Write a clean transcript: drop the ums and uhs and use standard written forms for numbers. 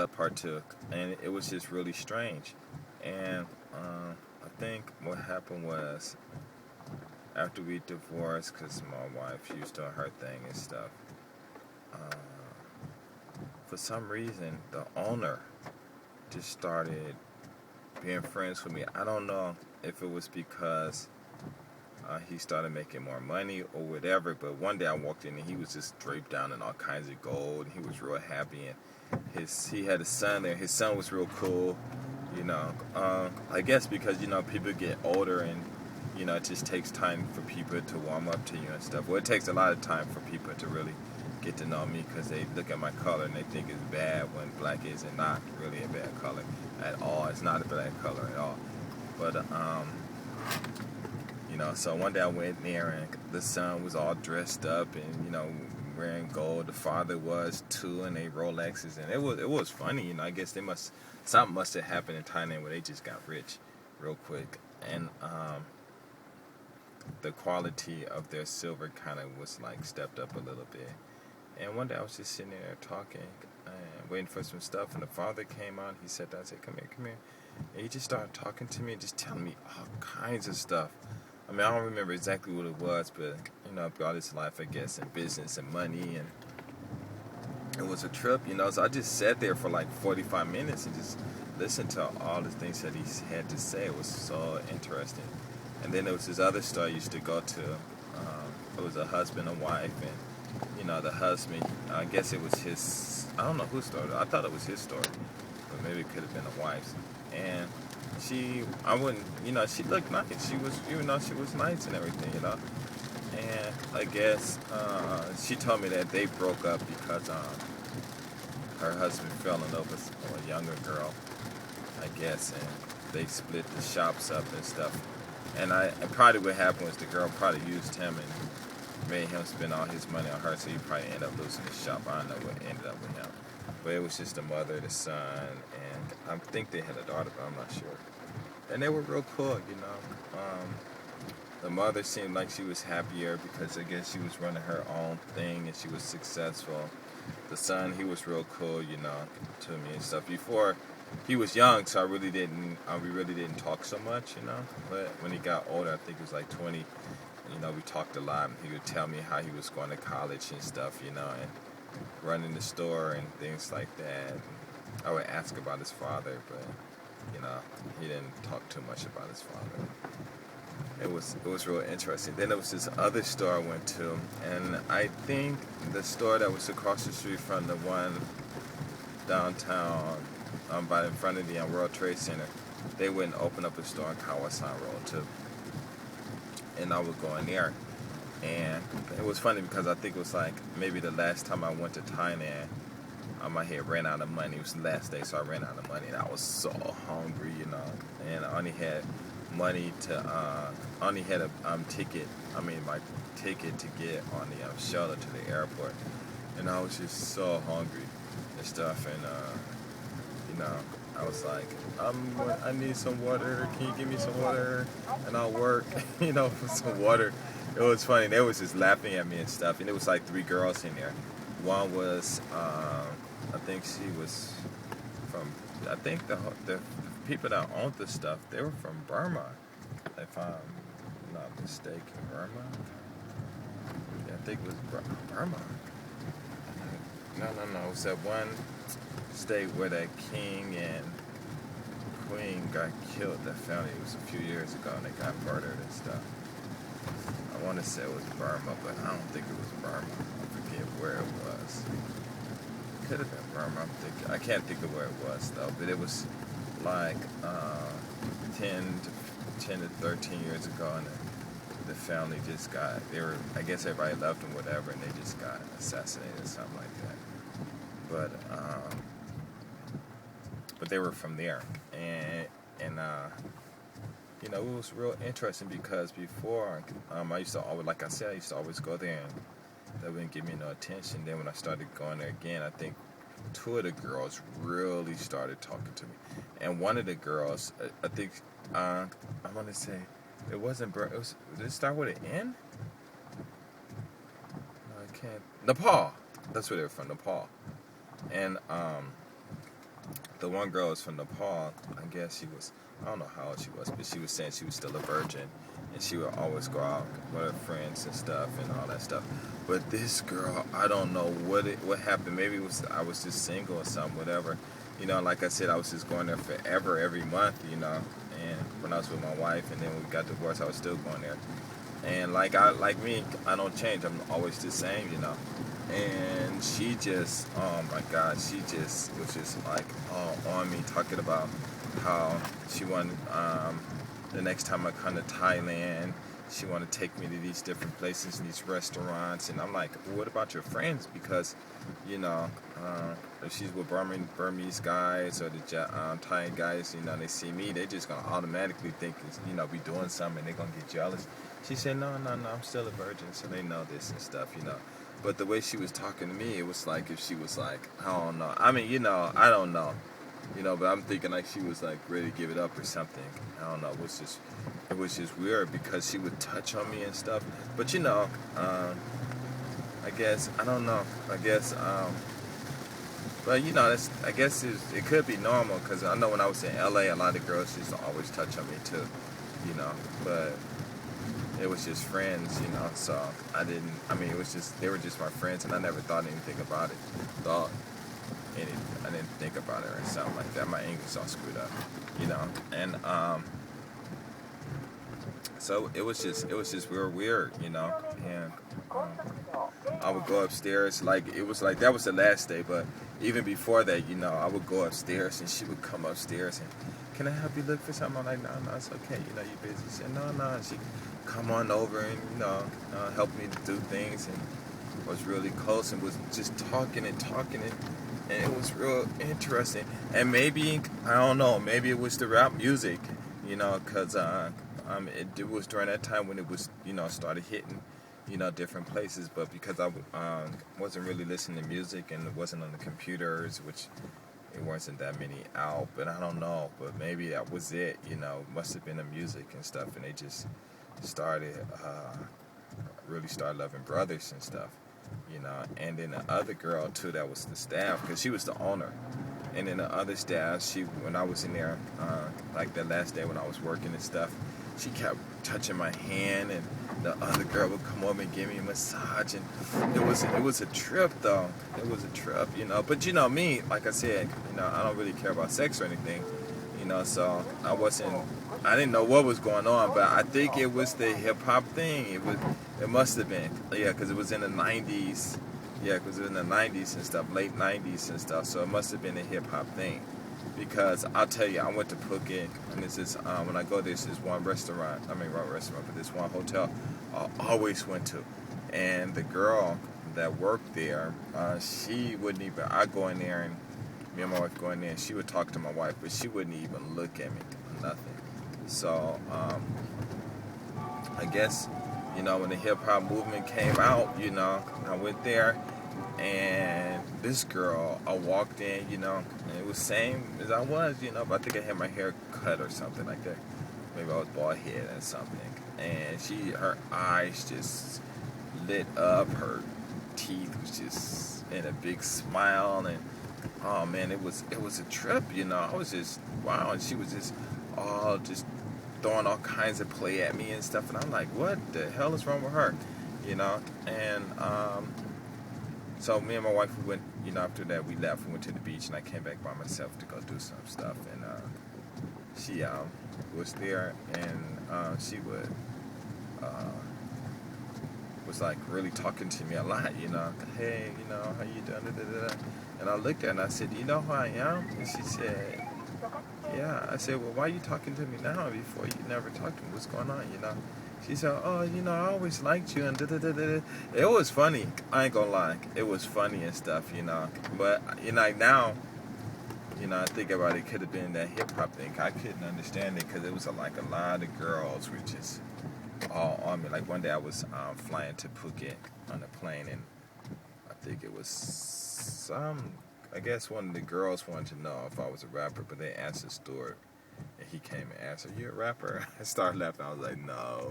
partook, and it was just really strange. And I think what happened was after we divorced, because my wife, she was doing her thing and stuff. Uh, for some reason, the owner just started being friends with me. I don't know if it was because he started making more money or whatever, but one day I walked in and he was just draped down in all kinds of gold. He was real happy, and he had a son there. His son was real cool, you know. I guess because people get older, and it just takes time for people to warm up to you and stuff. Well, it takes a lot of time for people to really get to know me, because they look at my color and they think it's bad, when black is not really a bad color at all. It's not a bad color at all. But so one day I went there and the son was all dressed up and wearing gold. The father was too, and they Rolexes, and it was funny. I guess something must have happened in Thailand where they just got rich real quick, and the quality of their silver kind of was like stepped up a little bit. And one day I was just sitting there talking and waiting for some stuff, and the father came on. He sat down and said, come here. And he just started talking to me and just telling me all kinds of stuff. I mean, I don't remember exactly what it was, but, throughout his life, I guess, in business and money, and it was a trip, so I just sat there for like 45 minutes and just listened to all the things that he had to say. It was so interesting. And then there was this other store I used to go to. It was a husband and wife, and, the husband, I guess it was his, I don't know whose store. I thought it was his store, but maybe it could have been a wife's. And I wouldn't, she looked nice. She was, she was nice and everything, And I guess she told me that they broke up because her husband fell in love with a younger girl, I guess, and they split the shops up and stuff. And probably what happened was the girl probably used him and made him spend all his money on her, so he probably ended up losing the shop. I don't know what ended up with him. But it was just the mother, the son, and I think they had a daughter, but I'm not sure. And they were real cool, The mother seemed like she was happier because I guess she was running her own thing and she was successful. The son, he was real cool, to me and stuff. Before, he was young, so we really didn't talk so much, But when he got older, I think he was like 20, we talked a lot. He would tell me how he was going to college and stuff, and running the store and things like that. I would ask about his father, but he didn't talk too much about his father. It was real interesting. Then there was this other store I went to, and I think the store that was across the street from the one downtown, by in front of the World Trade Center, they wouldn't open up a store on Kawasan Road too. And I would go in there, and it was funny because I think it was like maybe the last time I went to Thailand, I had ran out of money. It was the last day, so I ran out of money, and I was so hungry, and I only had money to, only had a ticket. My ticket to get on the shuttle to the airport, and I was just so hungry and stuff, and I was like, I need some water. Can you give me some water? And I'll work, for some water. It was funny. They was just laughing at me and stuff, and it was like 3 girls in there. One was, I think she was from, I think the people that owned the stuff, they were from Burma, if I'm not mistaken. Burma? Yeah, I think it was Burma. No. It was that one state where that king and queen got killed. That family, it was a few years ago, and they got murdered and stuff. I want to say it was Burma, but I don't think it was Burma. I forget where it was. It could have been Burma. I can't think of where it was though. But it was like 10 to 13 years ago, and the family just I guess everybody left them, whatever, and they just got assassinated or something like that. But they were from there, and it was real interesting because before, I used to always go there, and they wouldn't give me no attention. Then when I started going there again, I think 2 of the girls really started talking to me, and one of the girls, I think, I want to say, it wasn't Did it start with an N? No, I can't. Nepal. That's where they were from, Nepal. And the one girl was from Nepal. I guess she was, I don't know how old she was, but she was saying she was still a virgin, and she would always go out with her friends and stuff and all that stuff. But this girl, I don't know what happened. Maybe it was I was just single or something, whatever. Like I said, I was just going there forever, every month, And when I was with my wife, and then when we got divorced, I was still going there. And like me, I don't change. I'm always the same. And she just, oh my God, she just was just like all on me, talking about how she wanted, the next time I come to Thailand, she wanted to take me to these different places and these restaurants. And I'm like, well, what about your friends? Because, if she's with Burmese guys or the Thai guys, they see me, they just going to automatically think, we doing something, and they're going to get jealous. She said, no, I'm still a virgin, so they know this and stuff. But the way she was talking to me, it was like if she was like, I don't know. I mean, I don't know. But I'm thinking like she was like ready to give it up or something. I don't know. It was just weird because she would touch on me and stuff. But I guess, I don't know. I guess, but I guess it could be normal because I know when I was in LA, a lot of girls used to always touch on me too. But it was just friends, so I mean, it was just, they were just my friends, and I never thought anything about it. I didn't think about it or something like that. My English all screwed up, and, so it was just real weird, and, I would go upstairs, like, it was like, that was the last day, but even before that, I would go upstairs, and she would come upstairs, and, can I help you look for something? I'm like, no, it's okay, you busy. She said, no, she come on over and, help me do things, and was really close, and was just talking, and it was real interesting. And maybe, I don't know, maybe it was the rap music, because it was during that time when it was, started hitting, different places. But because I wasn't really listening to music, and it wasn't on the computers, which it wasn't that many out, but I don't know. But maybe that was it, must have been the music and stuff, and they just started, really started loving brothers and stuff. And then the other girl too, that was the staff, because she was the owner. And then the other staff, when I was in there, like the last day when I was working and stuff, she kept touching my hand, and the other girl would come over and give me a massage, and it was a trip though. It was a trip, But me, like I said, I don't really care about sex or anything, So I didn't know what was going on, but I think it was the hip hop thing. It must have been, because it was in the 90s. Yeah, because it was in the 90s and stuff, late 90s and stuff. So it must have been a hip hop thing. Because I'll tell you, I went to Phuket, and this is when I go, there's this one restaurant. I mean, not restaurant, but this one hotel I always went to. And the girl that worked there, she wouldn't even. I go in there, and me and my wife go in there, and she would talk to my wife, but she wouldn't even look at me, nothing. So I guess, when the hip hop movement came out, I went there. And this girl, I walked in, and it was same as I was, but I think I had my hair cut or something like that. Maybe I was bald head or something. And her eyes just lit up, her teeth was just in a big smile, and oh man, it was a trip, I was just, wow, and she was just just throwing all kinds of play at me and stuff, and I'm like, what the hell is wrong with her, and so me and my wife, we went, after that we left, we went to the beach, and I came back by myself to go do some stuff, and she was there, and she was like really talking to me a lot, hey, how you doing, da, da, da. And I looked at her and I said, you know who I am? And she said, yeah. I said, well, why are you talking to me now before you never talked to me? What's going on, She said, oh, I always liked you, and da-da-da-da. It was funny. I ain't gonna lie. It was funny and stuff, But, now, I think about it, could have been that hip-hop thing. I couldn't understand it because it was like a lot of girls were just all on me. Like one day I was flying to Phuket on a plane, and I think it was I guess one of the girls wanted to know if I was a rapper, but they asked the steward. And he came and asked, are you a rapper? I started laughing. I was like, no.